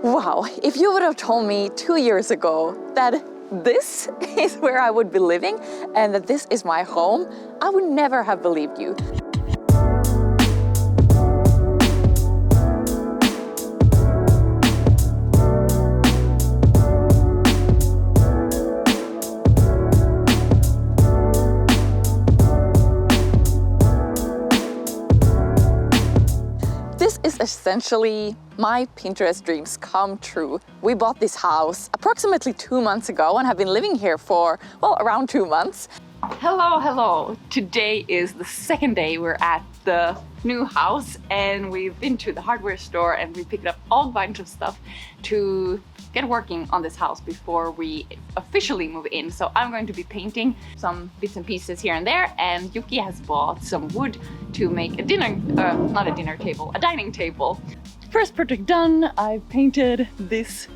Wow, if you would have told me 2 years ago that this is where I would be living and that this is my home, I would never have believed you. This is essentially my Pinterest dreams come true. We bought this house approximately 2 months ago and have been living here for, well, around 2 months. Hello. Today is the second day we're at the new house and we've been to the hardware store and we picked up all bunch of stuff to get working on this house before we officially move in. So I'm going to be painting some bits and pieces here and there, and Yuki has bought some wood to make a dining table. First project done. I painted this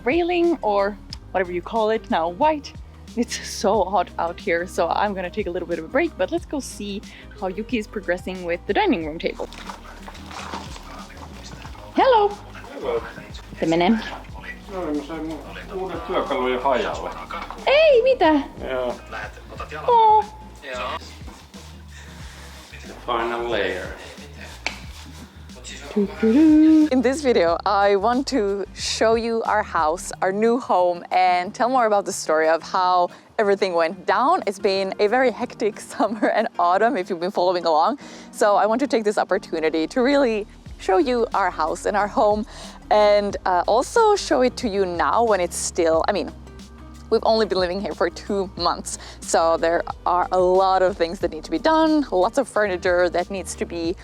railing, or whatever you call it, now white. It's so hot out here, so I'm gonna take a little bit of a break, but let's go see how Yuki is progressing with the dining room table. Hello! Hello. Tämmönen. No niin, mä sain mun uuden työkalujen hajalle. Ei, mitä? Joo. Oh. Final layer. In this video, I want to show you our house, our new home, and tell more about the story of how everything went down. It's been a very hectic summer and autumn if you've been following along. So I want to take this opportunity to really show you our house and our home, and also show it to you now when it's still, we've only been living here for 2 months. So there are a lot of things that need to be done, lots of furniture that needs to be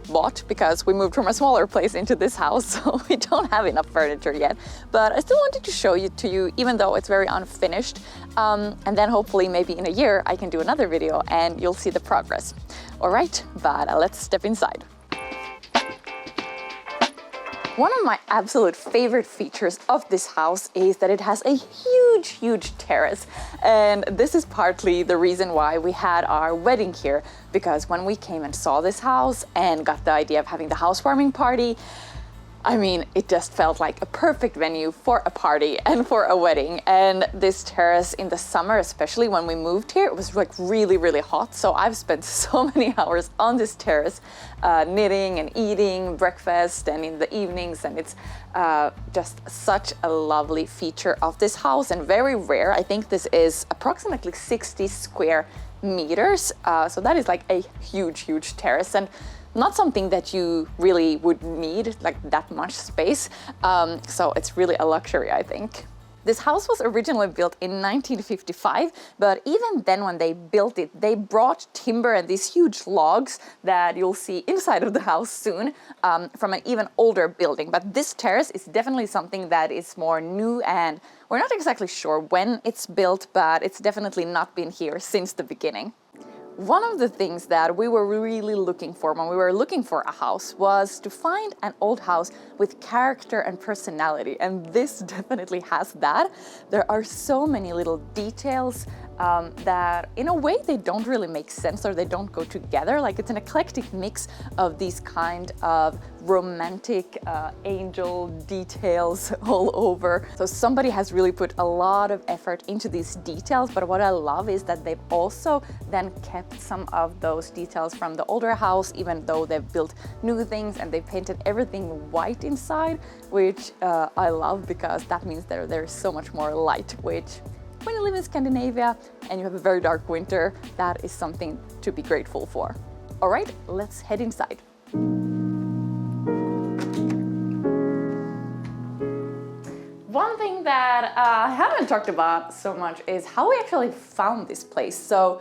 bought because we moved from a smaller place into this house, so we don't have enough furniture yet. But I still wanted to show it to you, even though it's very unfinished. And then hopefully maybe in a year I can do another video and you'll see the progress. All right, but let's step inside. One of my absolute favorite features of this house is that it has a huge terrace. And this is partly the reason why we had our wedding here, because when we came and saw this house and got the idea of having the housewarming party, it just felt like a perfect venue for a party and for a wedding. And this terrace in the summer, especially when we moved here, it was like really hot. So I've spent so many hours on this terrace, knitting and eating breakfast and in the evenings. And it's just such a lovely feature of this house and very rare. I think this is approximately 60 square meters. So that is like a huge terrace, and not something that you really would need, like that much space. So it's really a luxury, I think. This house was originally built in 1955, but even then when they built it, they brought timber and these huge logs that you'll see inside of the house soon from an even older building. But this terrace is definitely something that is more new, and we're not exactly sure when it's built, but it's definitely not been here since the beginning. One of the things that we were really looking for when we were looking for a house was to find an old house with character and personality, and this definitely has that. There are so many little details that in a way they don't really make sense, or they don't go together. Like, it's an eclectic mix of these kind of romantic angel details all over. So somebody has really put a lot of effort into these details, but what I love is that they've also then kept some of those details from the older house, even though they've built new things and they painted everything white inside, which I love, because that means that there's so much more light, which when you live in Scandinavia and you have a very dark winter, that is something to be grateful for. All right, let's head inside. One thing that I haven't talked about so much is how we actually found this place. So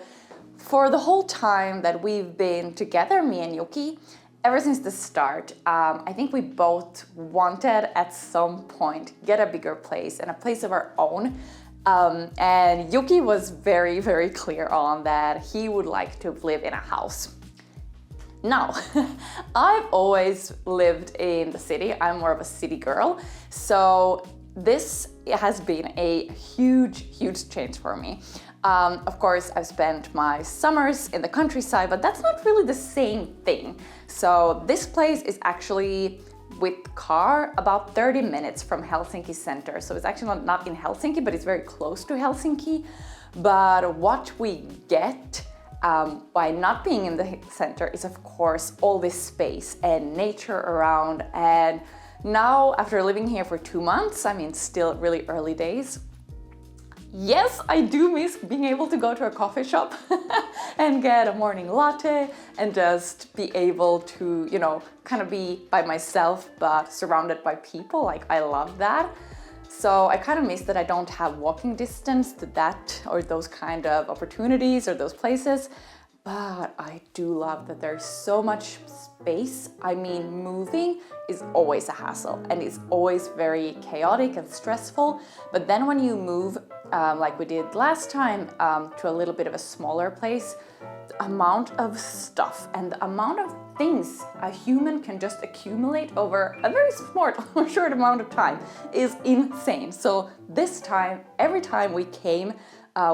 for the whole time that we've been together, me and Yuki, ever since the start, I think we both wanted at some point get a bigger place and a place of our own. And Yuki was very clear on that he would like to live in a house. Now, I've always lived in the city. I'm more of a city girl. So this has been a huge change for me. Of course, I've spent my summers in the countryside, but that's not really the same thing. So this place is actually with car about 30 minutes from Helsinki center. So it's actually not in Helsinki, but it's very close to Helsinki. But what we get by not being in the center is of course all this space and nature around. And now after living here for 2 months, I mean still really early days, yes, I do miss being able to go to a coffee shop and get a morning latte and just be able to, you know, kind of be by myself but surrounded by people. Like, I love that. So I kind of miss that I don't have walking distance to that or those kind of opportunities or those places. But I do love that there's so much space. I mean, moving is always a hassle and it's always very chaotic and stressful. But then when you move, like we did last time, to a little bit of a smaller place, the amount of stuff and the amount of things a human can just accumulate over a very short amount of time is insane. So this time, every time we came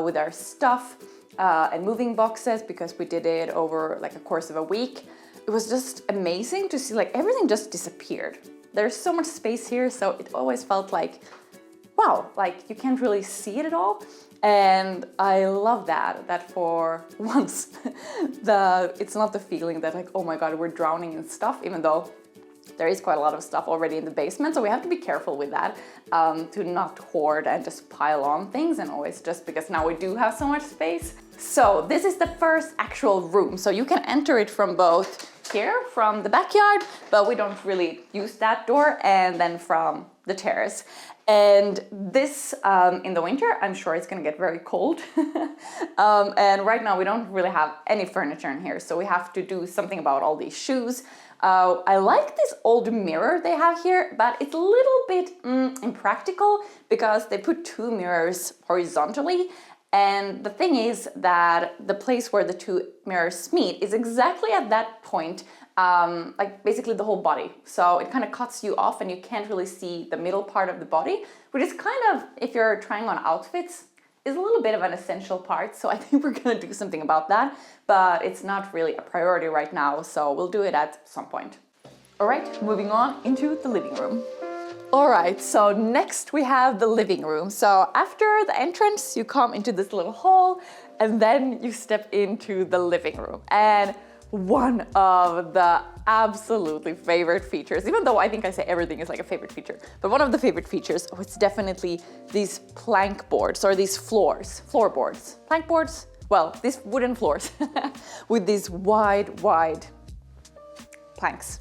with our stuff, and moving boxes, because we did it over like a course of a week, it was just amazing to see like everything just disappeared. There's so much space here, so it always felt like, wow, like you can't really see it at all. And I love that for once, it's not the feeling that like, oh my God, we're drowning in stuff, even though there is quite a lot of stuff already in the basement, so we have to be careful with that, to not hoard and just pile on things, and always just because now we do have so much space. So this is the first actual room, so you can enter it from both here, from the backyard, but we don't really use that door, and then from the terrace. And this, in the winter, I'm sure it's gonna get very cold. And right now we don't really have any furniture in here, so we have to do something about all these shoes. I like this old mirror they have here, but it's a little bit impractical because they put 2 mirrors horizontally. And the thing is that the place where the 2 mirrors meet is exactly at that point, like basically the whole body. So it kind of cuts you off and you can't really see the middle part of the body, which is kind of, if you're trying on outfits, is a little bit of an essential part. So I think we're gonna do something about that, but it's not really a priority right now. So we'll do it at some point. All right, moving on into the living room. All right, so next we have the living room. So after the entrance, you come into this little hall and then you step into the living room. And one of the absolutely favorite features, even though I think I say everything is like a favorite feature, but one of the favorite features was definitely these plank boards or these floorboards. Plank boards? Well, these wooden floors with these wide planks.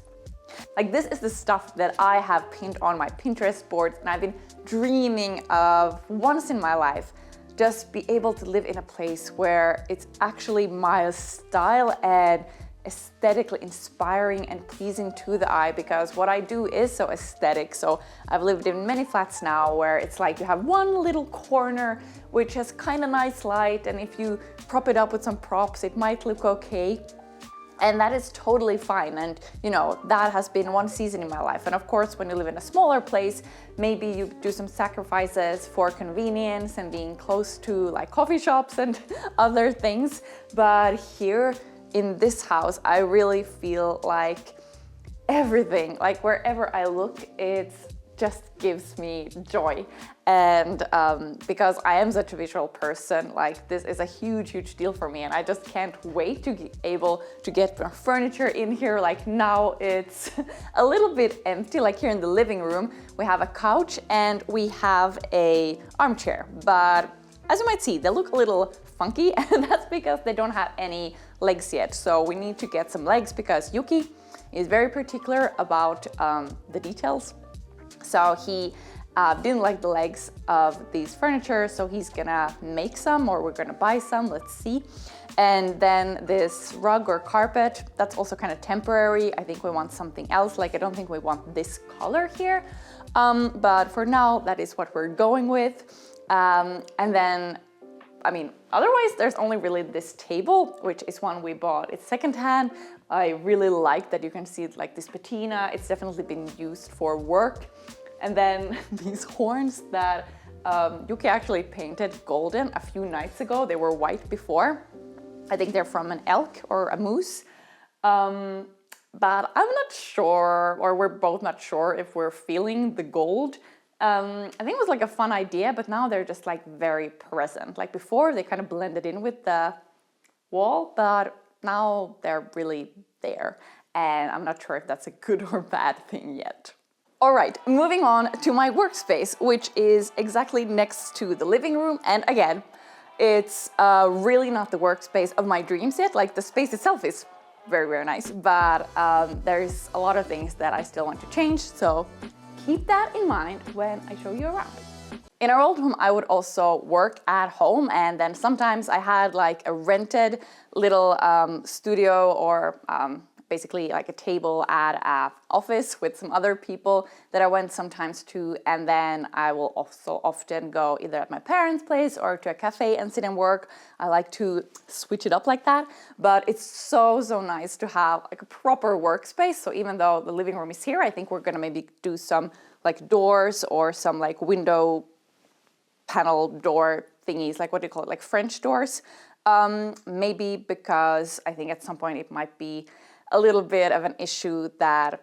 Like, this is the stuff that I have pinned on my Pinterest boards, and I've been dreaming of once in my life. Just be able to live in a place where it's actually my style and aesthetically inspiring and pleasing to the eye, because what I do is so aesthetic. So I've lived in many flats now where it's like you have one little corner which has kind of nice light, and if you prop it up with some props, it might look okay. And that is totally fine. And you know, that has been one season in my life. And of course, when you live in a smaller place, maybe you do some sacrifices for convenience and being close to like coffee shops and other things. But here in this house, I really feel like everything, like wherever I look, it just gives me joy. And because I am such a visual person, like this is a huge deal for me, and I just can't wait to be able to get my furniture in here. Like, now it's a little bit empty. Like here in the living room, we have a couch and we have a armchair, but as you might see, they look a little funky, and that's because they don't have any legs yet. So we need to get some legs because Yuki is very particular about the details. So he didn't like the legs of these furniture, so he's gonna make some, or we're gonna buy some, let's see. And then this rug or carpet, that's also kind of temporary. I think we want something else. Like, I don't think we want this color here. But for now, that is what we're going with. And then, I mean, otherwise there's only really this table, which is one we bought. It's secondhand. I really like that you can see it, like this patina. It's definitely been used for work. And then these horns that Yuki actually painted golden a few nights ago. They were white before. I think they're from an elk or a moose. but I'm not sure, or we're both not sure if we're feeling the gold. I think it was like a fun idea, but now they're just like very present. Like before they kind of blended in with the wall, but now they're really there. And I'm not sure if that's a good or bad thing yet. All right, moving on to my workspace, which is exactly next to the living room. And again, it's really not the workspace of my dreams yet. Like the space itself is very, very nice, but there's a lot of things that I still want to change. So keep that in mind when I show you around. In our old home, I would also work at home, and then sometimes I had like a rented little studio or basically like a table at an office with some other people that I went sometimes to, and then I will also often go either at my parents' place or to a cafe and sit and work. I like to switch it up like that, but it's so nice to have like a proper workspace. So even though the living room is here, I think we're gonna maybe do some like doors or some like window panel door thingies, like what do you call it, like French doors, maybe, because I think at some point it might be a little bit of an issue that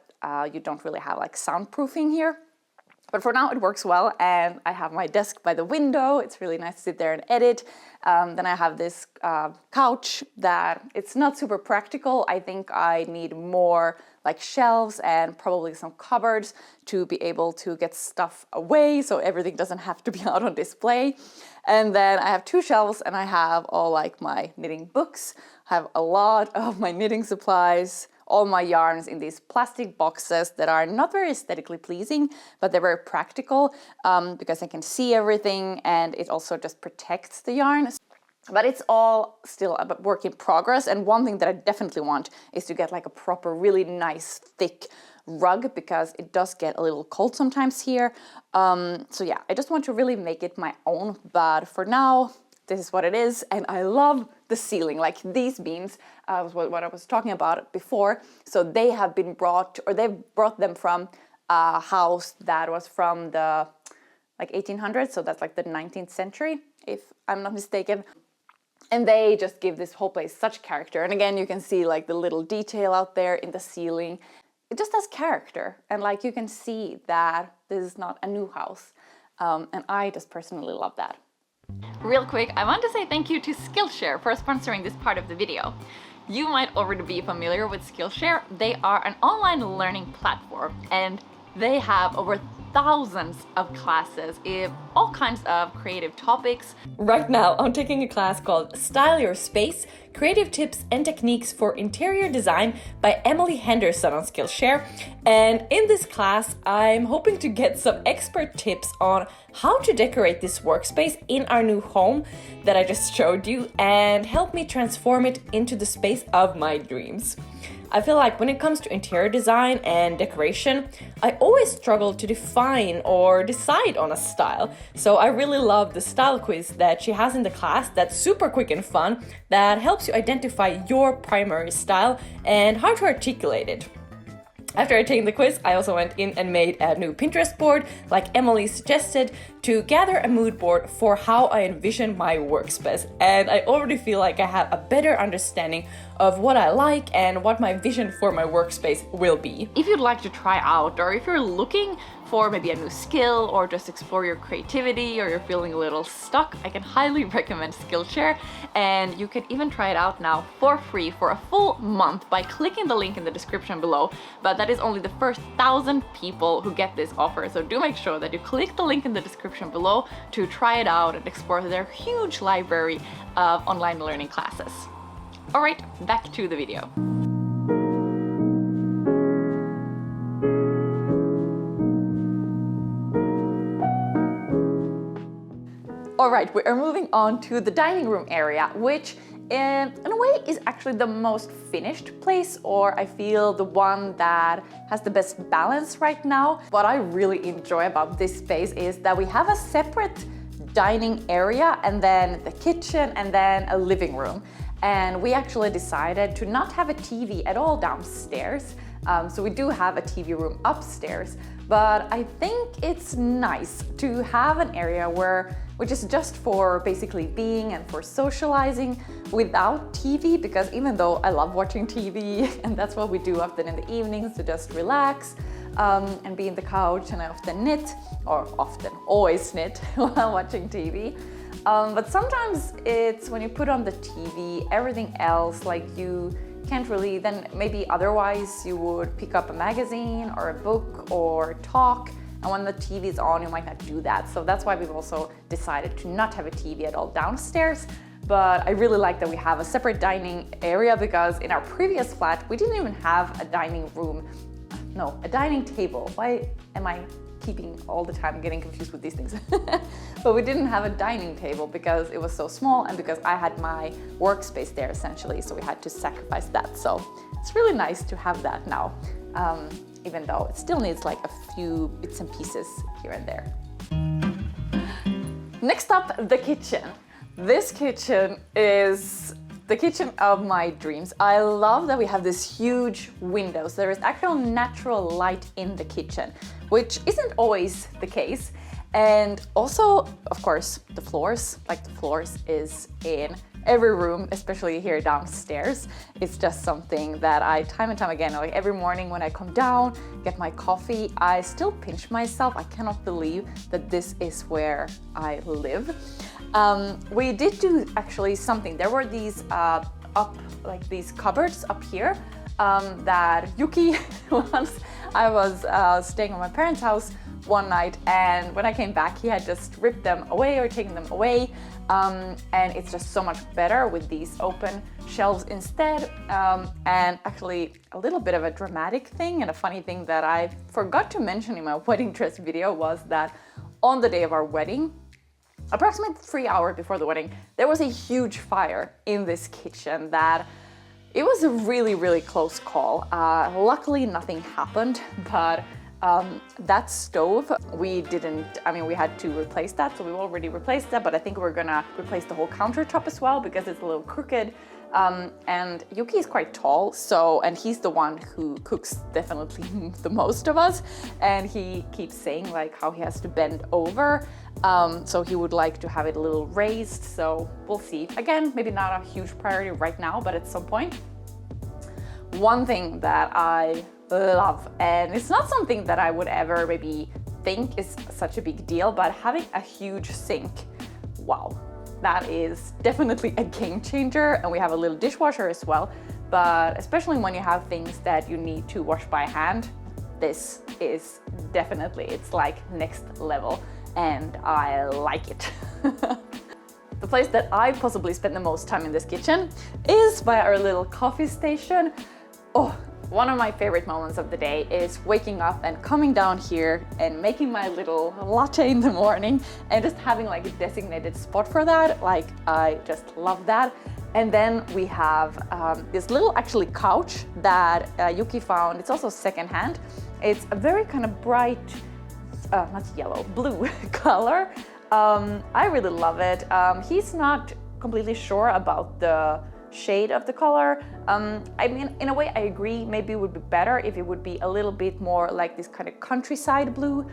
you don't really have like soundproofing here. But for now it works well, and I have my desk by the window. It's really nice to sit there and edit. Then I have this couch that it's not super practical. I think I need more like shelves and probably some cupboards to be able to get stuff away so everything doesn't have to be out on display. And then I have 2 shelves, and I have all like my knitting books. I have a lot of my knitting supplies, all my yarns in these plastic boxes that are not very aesthetically pleasing, but they're very practical because I can see everything, and it also just protects the yarn. But it's all still a work in progress, and one thing that I definitely want is to get like a proper, really nice, thick rug, because it does get a little cold sometimes here. So yeah, I just want to really make it my own, but for now, this is what it is, and I love the ceiling. Like these beams, was what I was talking about before. So they have been brought, or they've brought them from a house that was from the like 1800s, so that's like the 19th century, if I'm not mistaken. And they just give this whole place such character. And again, you can see like the little detail out there in the ceiling. It just has character, and like you can see that this is not a new house, and I just personally love that. Real quick, I want to say thank you to Skillshare for sponsoring this part of the video. You might already be familiar with Skillshare. They are an online learning platform, and they have over thousands of classes in all kinds of creative topics. Right now, I'm taking a class called Style Your Space, Creative Tips and Techniques for Interior Design by Emily Henderson on Skillshare. And in this class, I'm hoping to get some expert tips on how to decorate this workspace in our new home that I just showed you, and help me transform it into the space of my dreams. I feel like when it comes to interior design and decoration, I always struggle to define or decide on a style. So I really love the style quiz that she has in the class that's super quick and fun, that helps you identify your primary style and how to articulate it. After I taken the quiz, I also went in and made a new Pinterest board, like Emily suggested, to gather a mood board for how I envision my workspace. And I already feel like I have a better understanding of what I like and what my vision for my workspace will be. If you'd like to try out, or if you're looking for maybe a new skill, or just explore your creativity, or you're feeling a little stuck, I can highly recommend Skillshare. And you can even try it out now for free for a full month by clicking the link in the description below. But that is only the first 1,000 people who get this offer, so do make sure that you click the link in the description below to try it out and explore their huge library of online learning classes. All right, back to the video. All right, we are moving on to the dining room area, which in a way is actually the most finished place, or I feel the one that has the best balance right now. What I really enjoy about this space is that we have a separate dining area, and then the kitchen, and then a living room. And we actually decided to not have a TV at all downstairs, So we do have a TV room upstairs, but I think it's nice to have an area which is just for basically being and for socializing without TV, because even though I love watching TV and that's what we do often in the evenings to just relax and be in the couch, and I often knit, or often always knit while watching TV. But sometimes it's when you put on the TV, everything else, like you can't really, then maybe otherwise you would pick up a magazine or a book or talk, and when the TV is on you might not do that. So that's why we've also decided to not have a TV at all downstairs. But I really like that we have a separate dining area, because in our previous flat we didn't even have a dining room, no, a dining table. Why am I keeping all the time getting confused with these things? But we didn't have a dining table because it was so small, and because I had my workspace there essentially, so we had to sacrifice that. So it's really nice to have that now, even though it still needs like a few bits and pieces here and there. Next up, the kitchen. This kitchen is the kitchen of my dreams. I love that we have this huge windows. There is actual natural light in the kitchen, which isn't always the case. And also, of course, the floors is in every room, especially here downstairs. It's just something that I, time and time again, like every morning when I come down, get my coffee, I still pinch myself. I cannot believe that this is where I live. We did do actually something. There were these these cupboards up here that Yuki once, I was staying at my parents' house one night, and when I came back he had just ripped them away or taken them away, and it's just so much better with these open shelves instead. And actually a little bit of a dramatic thing and a funny thing that I forgot to mention in my wedding dress video was that on the day of our wedding, approximately 3 hours before the wedding, there was a huge fire in this kitchen that it was a really, really close call. Luckily nothing happened, but that stove, we had to replace that, so we already replaced that, but I think we're gonna replace the whole countertop as well because it's a little crooked. And Yuki is quite tall, and he's the one who cooks definitely the most of us, and he keeps saying like how he has to bend over, so he would like to have it a little raised, so we'll see. Again, maybe not a huge priority right now, but at some point. One thing that I love, and it's not something that I would ever maybe think is such a big deal, but having a huge sink, wow. That is definitely a game changer, and we have a little dishwasher as well, but especially when you have things that you need to wash by hand, this is definitely, it's like next level, and I like it. The place that I possibly spend the most time in this kitchen is by our little coffee station. Oh, one of my favorite moments of the day is waking up and coming down here and making my little latte in the morning and just having like a designated spot for that. Like, I just love that. And then we have this little actually couch that Yuki found. It's also secondhand. It's a very kind of bright, not yellow, blue color. I really love it. He's not completely sure about the shade of the color. I mean, in a way I agree, maybe it would be better if it would be a little bit more like this kind of countryside blue.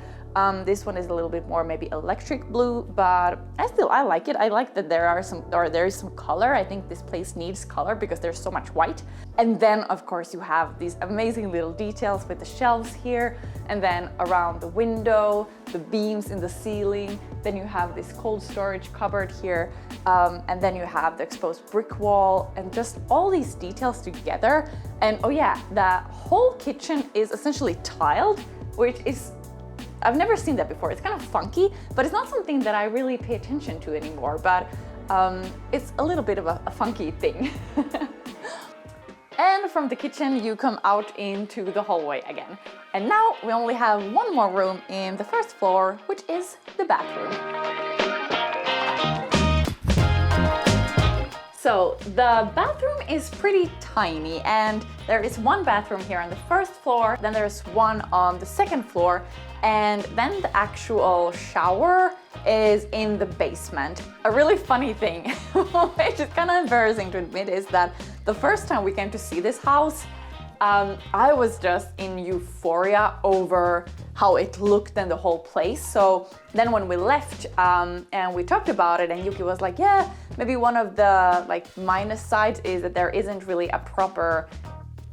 This one is a little bit more maybe electric blue, but I like it. I like that there is some color. I think this place needs color because there's so much white. And then of course you have these amazing little details with the shelves here, and then around the window, the beams in the ceiling, then you have this cold storage cupboard here, and then you have the exposed brick wall, and just all these details together. And oh yeah, the whole kitchen is essentially tiled, which is, I've never seen that before. It's kind of funky, but it's not something that I really pay attention to anymore, but it's a little bit of a funky thing. And from the kitchen you come out into the hallway again. And now we only have one more room in the first floor, which is the bathroom. So the bathroom is pretty tiny, and there is one bathroom here on the first floor, then there's one on the second floor, and then the actual shower is in the basement. A really funny thing, which is kind of embarrassing to admit, is that the first time we came to see this house, I was just in euphoria over how it looked and the whole place. So then when we left and we talked about it, and Yuki was like, yeah, maybe one of the like minus sides is that there isn't really a proper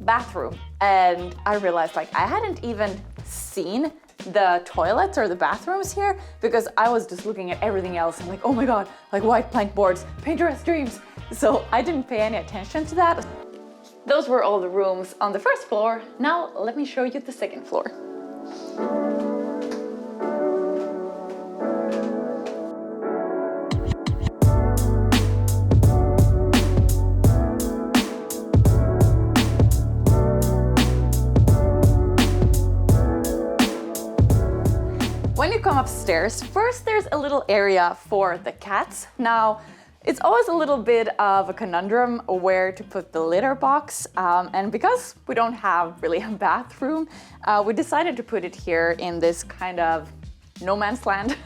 bathroom. And I realized like I hadn't even seen the toilets or the bathrooms here because I was just looking at everything else and like, oh my god, like white plank boards, Pinterest dreams. So I didn't pay any attention to that. Those were all the rooms on the first floor. Now let me show you the second floor. When you come upstairs, first there's a little area for the cats. Now, it's always a little bit of a conundrum where to put the litter box, and because we don't have really a bathroom, we decided to put it here in this kind of no man's land.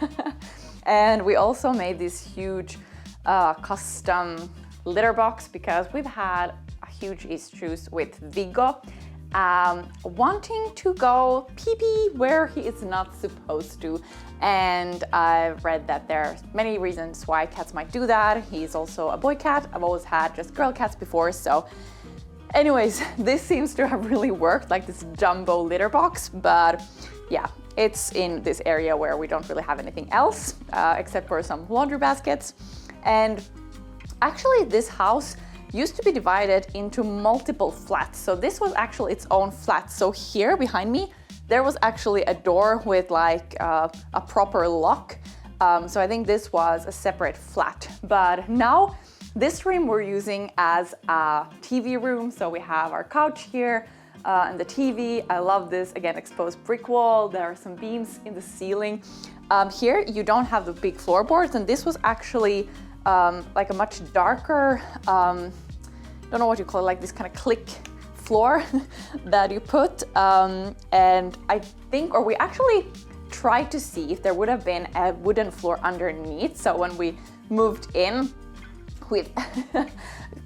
And we also made this huge custom litter box because we've had huge issues with Viggo wanting to go pee-pee where he is not supposed to. And I've read that there are many reasons why cats might do that. He's also a boy cat. I've always had just girl cats before. So anyways, this seems to have really worked, like this jumbo litter box. But yeah, it's in this area where we don't really have anything else except for some laundry baskets. And actually this house used to be divided into multiple flats. So this was actually its own flat. So here behind me, there was actually a door with like a proper lock. So I think this was a separate flat. But now this room we're using as a TV room. So we have our couch here and the TV. I love this, again, exposed brick wall. There are some beams in the ceiling. Here you don't have the big floorboards, and this was actually like a much darker, don't know what you call it, like this kind of click floor that you put. And I think, or we actually tried to see if there would have been a wooden floor underneath. So when we moved in, we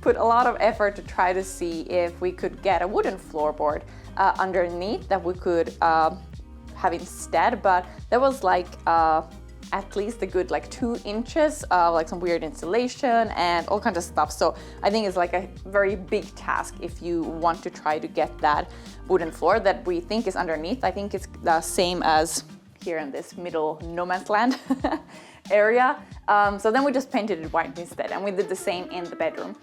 put a lot of effort to try to see if we could get a wooden floorboard underneath that we could have instead. But there was like at least a good like 2 inches of like some weird insulation and all kinds of stuff. So I think it's like a very big task if you want to try to get that wooden floor that we think is underneath. I think it's the same as here in this middle no man's land area. So then we just painted it white instead, and we did the same in the bedroom.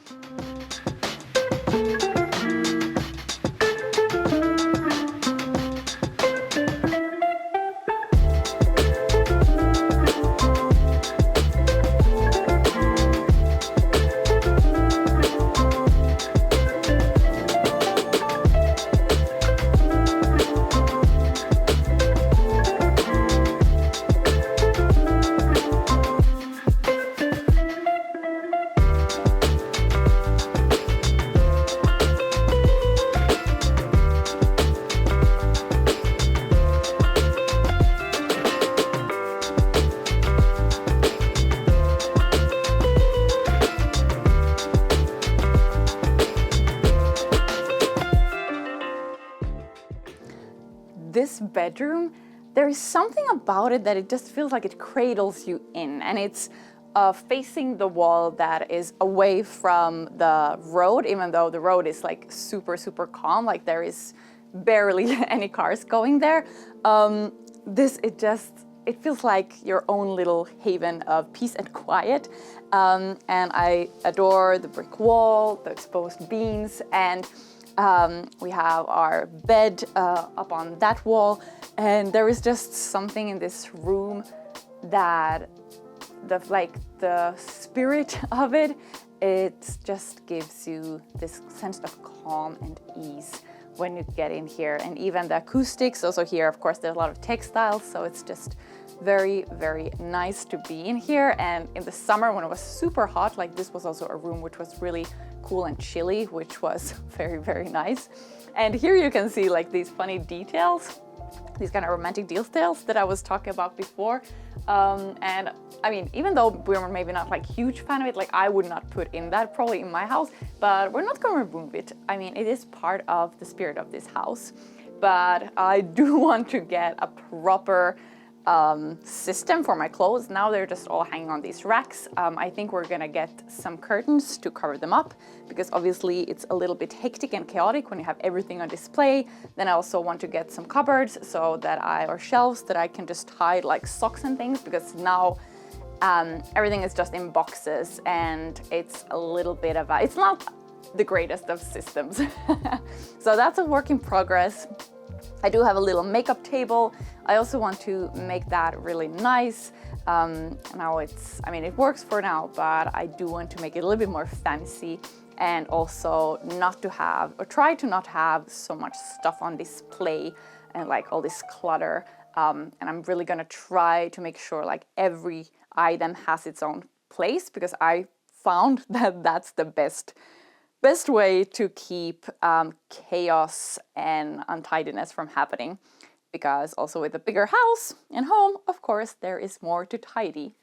This bedroom, there is something about it that it just feels like it cradles you in, and it's facing the wall that is away from the road, even though the road is like super calm, like there is barely any cars going there. It feels like your own little haven of peace and quiet. And I adore the brick wall, the exposed beams, and we have our bed up on that wall, and there is just something in this room that the spirit of it just gives you this sense of calm and ease when you get in here. And even the acoustics, also here, of course, there's a lot of textiles, so it's just very nice to be in here. And in the summer when it was super hot, like this was also a room which was really cool and chilly, which was very nice. And here you can see like these funny details these kind of romantic details that I was talking about before. And I mean, even though we're maybe not like huge fan of it, like I would not put in that probably in my house, but we're not gonna remove it. I mean, it is part of the spirit of this house. But I do want to get a proper system for my clothes. Now they're just all hanging on these racks. I think we're gonna get some curtains to cover them up because obviously it's a little bit hectic and chaotic when you have everything on display. Then I also want to get some cupboards so that or shelves that I can just hide like socks and things, because now everything is just in boxes and it's a little bit of it's not the greatest of systems. So that's a work in progress. I do have a little makeup table. I also want to make that really nice. Now it works for now, but I do want to make it a little bit more fancy, and also try to not have so much stuff on display and like all this clutter. And I'm really gonna try to make sure like every item has its own place, because I found that that's the best way to keep chaos and untidiness from happening, because also with a bigger house and home, of course, there is more to tidy.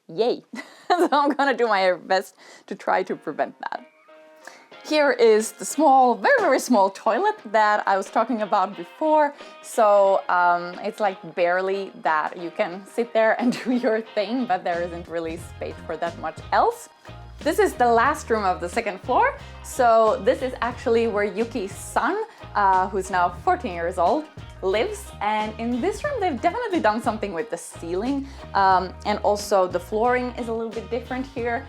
Yay! So I'm gonna do my best to try to prevent that. Here is the small, very, very small toilet that I was talking about before. So it's like barely that you can sit there and do your thing, but there isn't really space for that much else. This is the last room of the second floor. So this is actually where Yuki's son, who's now 14 years old, lives. And in this room, they've definitely done something with the ceiling. And also the flooring is a little bit different here.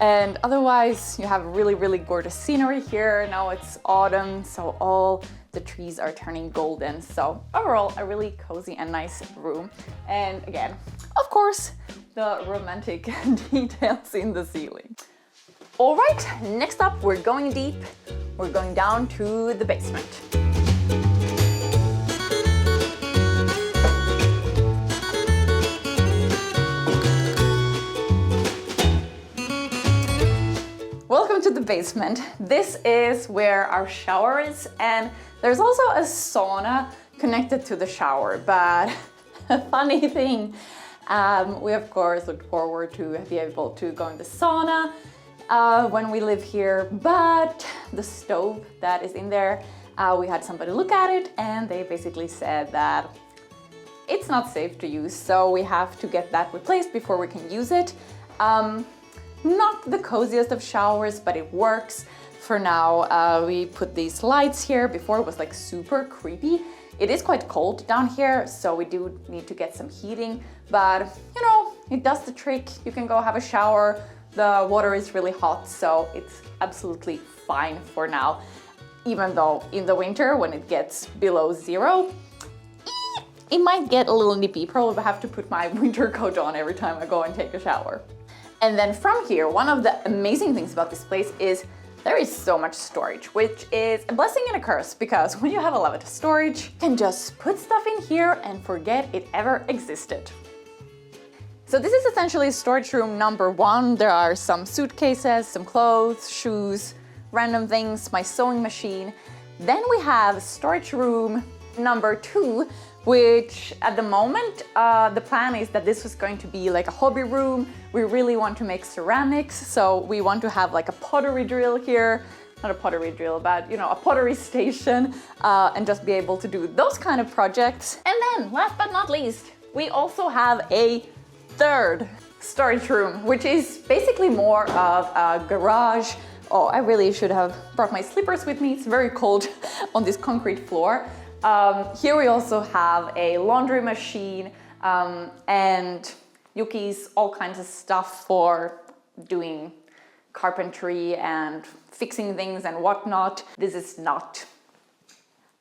And otherwise, you have really, really gorgeous scenery here. Now it's autumn, so all the trees are turning golden. So overall, a really cozy and nice room. And again, of course, the romantic details in the ceiling. All right, next up, we're going deep. We're going down to the basement. Welcome to the basement. This is where our shower is, and there's also a sauna connected to the shower, but a funny thing, we of course look forward to be able to go in the sauna when we live here, but the stove that is in there, we had somebody look at it and they basically said that it's not safe to use, so we have to get that replaced before we can use it. Not the coziest of showers, but it works for now. We put these lights here. Before it was like super creepy. It is quite cold down here, so we do need to get some heating, but you know, it does the trick. You can go have a shower. The water is really hot, so it's absolutely fine for now. Even though in the winter, when it gets below 0, it might get a little nippy. Probably have to put my winter coat on every time I go and take a shower. And then from here, one of the amazing things about this place is there is so much storage, which is a blessing and a curse, because when you have a lot of storage, you can just put stuff in here and forget it ever existed. So this is essentially storage room number 1. There are some suitcases, some clothes, shoes, random things, my sewing machine. Then we have storage room number 2, which at the moment, the plan is that this was going to be like a hobby room. We really want to make ceramics, so we want to have like a pottery drill here. Not a pottery drill, but you know, a pottery station, and just be able to do those kind of projects. And then, last but not least, we also have a third storage room, which is basically more of a garage. Oh, I really should have brought my slippers with me. It's very cold on this concrete floor. Here we also have a laundry machine and Yuki's all kinds of stuff for doing carpentry and fixing things and whatnot. This is not,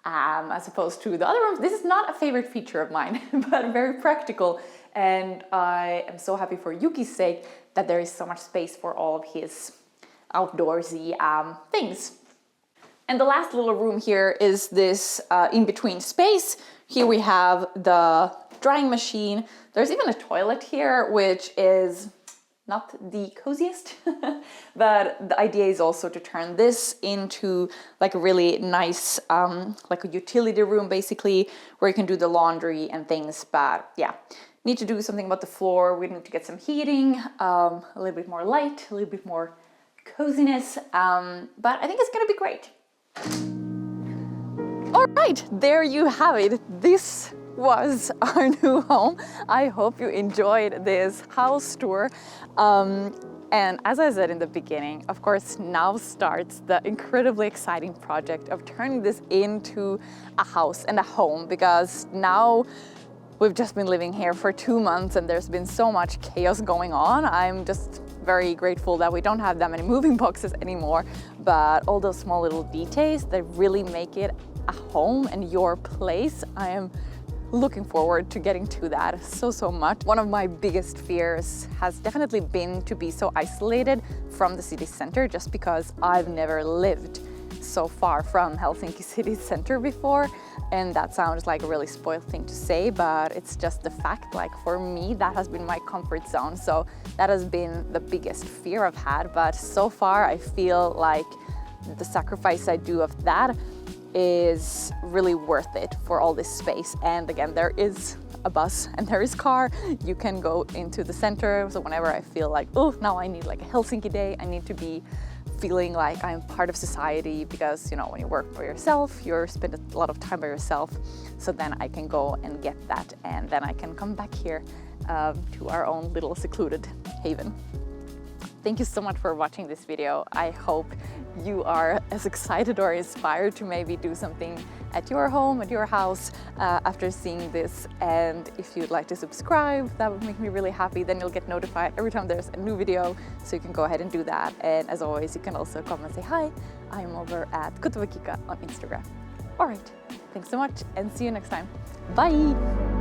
as opposed to the other rooms, this is not a favorite feature of mine, but very practical. And I am so happy for Yuki's sake that there is so much space for all of his outdoorsy things. And the last little room here is this in-between space. Here we have the drying machine. There's even a toilet here, which is not the coziest, but the idea is also to turn this into like a really nice, like a utility room basically, where you can do the laundry and things. But yeah, need to do something about the floor. We need to get some heating, a little bit more light, a little bit more coziness, but I think it's gonna be great. All right, there you have it. This was our new home. I hope you enjoyed this house tour. And as I said in the beginning, of course, now starts the incredibly exciting project of turning this into a house and a home, because now we've just been living here for 2 months and there's been so much chaos going on. I'm just very grateful that we don't have that many moving boxes anymore, but all those small little details that really make it a home and your place, I am looking forward to getting to that so much. One of my biggest fears has definitely been to be so isolated from the city center, just because I've never lived so far from Helsinki city center before, and that sounds like a really spoiled thing to say, but it's just the fact. Like, for me, that has been my comfort zone, so that has been the biggest fear I've had. But so far I feel like the sacrifice I do of that is really worth it for all this space. And again, there is a bus and there is car. You can go into the center. So whenever I feel like, oh, now I need like a Helsinki day, I need to be feeling like I'm part of society, because you know, when you work for yourself, you spend a lot of time by yourself. So then I can go and get that, and then I can come back here to our own little secluded haven. Thank you so much for watching this video. I hope you are as excited or inspired to maybe do something at your home, at your house, after seeing this. And if you'd like to subscribe, that would make me really happy. Then you'll get notified every time there's a new video, so you can go ahead and do that. And as always, you can also come and say hi. I'm over at Kika on Instagram. All right, thanks so much and see you next time. Bye.